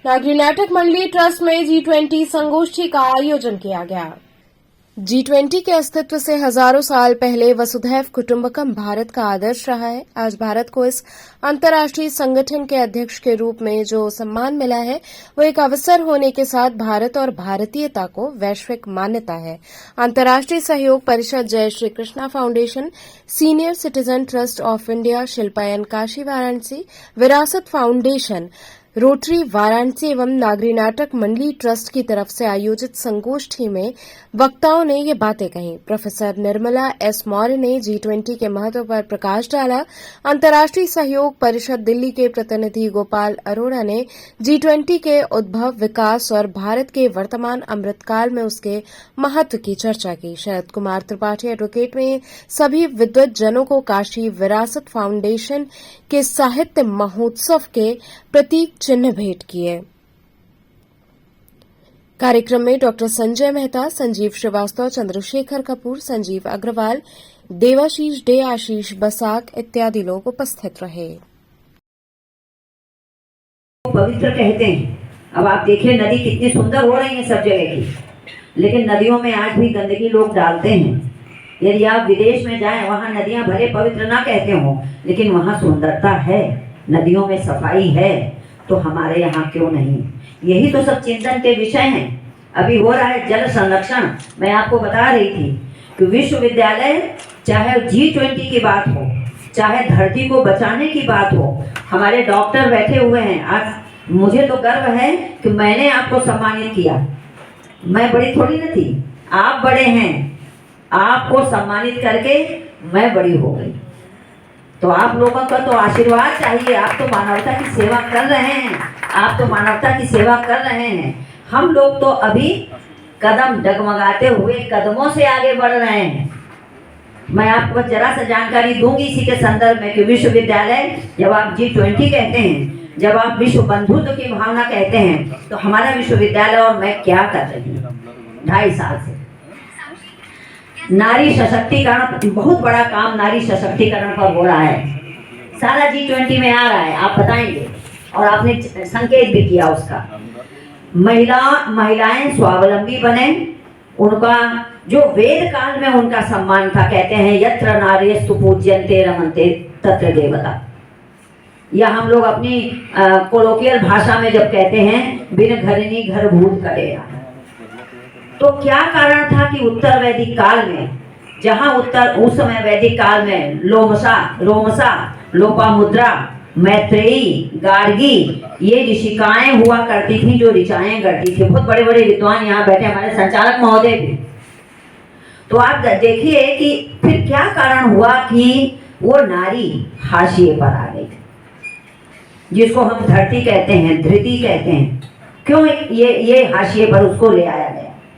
नागरी नाटक मंडली ट्रस्ट में G20 संगोष्ठी का आयोजन किया गया। G20 के अस्तित्व से हजारों साल पहले वसुधैव कुटुंबकम भारत का आदर्श रहा है। आज भारत को इस अंतर्राष्ट्रीय संगठन के अध्यक्ष के रूप में जो सम्मान मिला है, वो एक अवसर होने के साथ भारत और भारतीयता को वैश्विक मान्यता है। अंतर्राष्ट्रीय Sahyog Parishad, Jai Shri Krishna foundation, senior citizen trust of India, Shilpayan Kashi Varanasi, Virasat foundation, rotary Varanasi एवं नागरी नाटक मंडली ट्रस्ट की तरफ से आयोजित संगोष्ठी में वक्ताओं ने ये बातें कही। प्रोफेसर निर्मला एस मौर्य ने G20 के महत्व पर प्रकाश डाला। अंतर्राष्ट्रीय सहयोग परिषद दिल्ली के प्रतिनिधि गोपाल अरोड़ा ने G20 के उद्भव, विकास और भारत के वर्तमान अमृतकाल में उसके महत्व की चर्चा की। शरद कुमार त्रिपाठी एडवोकेट में सभी विद्वत जनों को काशी विरासत फाउंडेशन के साहित्य महोत्सव के प्रतीक चिन्ह भेंट किए। कार्यक्रम में डॉक्टर संजय मेहता, संजीव श्रीवास्तव, चंद्रशेखर कपूर, संजीव अग्रवाल, देवाशीष डे, आशीष बसाक इत्यादि लोग उपस्थित रहे। पवित्र कहते हैं। अब आप देखिए नदी कितनी सुंदर हो रही है सब जगह की, लेकिन नदियों में आज भी गंदगी लोग डालते हैं। यदि आप विदेश में जाएं, वहां नदियां भले पवित्र ना कहते हो, लेकिन वहां सुंदरता है, नदियों में सफाई है, तो हमारे यहाँ क्यों नहीं? यही तो सब चिंतन के विषय हैं। अभी हो रहा है जल संरक्षण। मैं आपको बता रही थी कि विश्वविद्यालय, चाहे G20 की बात हो, चाहे धरती को बचाने की बात हो, हमारे डॉक्टर बैठे हुए हैं। आज मुझे तो गर्व है कि मैंने आपको सम्मानित किया। मैं बड़ी थोड़ी न थी, आप बड़े हैं। आपको सम्मानित करके मैं बड़ी हो गई। तो आप लोगों का तो आशीर्वाद चाहिए। आप तो मानवता की सेवा कर रहे हैं, आप तो मानवता की सेवा कर रहे हैं। हम लोग तो अभी कदम डगमगाते हुए कदमों से आगे बढ़ रहे हैं। मैं आपको जरा सा जानकारी दूंगी इसी के संदर्भ में कि विश्वविद्यालय, जब आप G20 कहते हैं, जब आप विश्व बंधुत्व की भावना कहते हैं, तो हमारा विश्वविद्यालय और मैं क्या कर रही हूँ 2.5 साल से नारी सशक्तिकरण, बहुत बड़ा काम नारी सशक्तिकरण पर हो रहा है। सारा G20 में आ रहा है, आप बताएंगे, और आपने संकेत भी किया उसका। महिलाएं स्वावलंबी बने, उनका जो वेद काल में उनका सम्मान था, कहते हैं यत्र नार्यस्तु पूज्यन्ते रमन्ते तत्र देवता। या हम लोग अपनी कोलोकियल भाषा में जब कहते हैं बिन घरिनी घर भूत करेगा। तो क्या कारण था कि उत्तर वैदिक काल में, जहां उस समय वैदिक काल में रोमसा, लोपामुद्रा, मैत्रेयी, गार्गी, ये ऋषिकाएं हुआ करती थी, जो ऋचाएं करती थी। बहुत बड़े बड़े विद्वान यहाँ बैठे, हमारे संचालक महोदय भी। तो आप देखिए कि फिर क्या कारण हुआ कि वो नारी हाशिए पर आ गई थी, जिसको हम धरती कहते हैं, धृति कहते हैं। क्यों ये हाशिए पर उसको ले आया गया?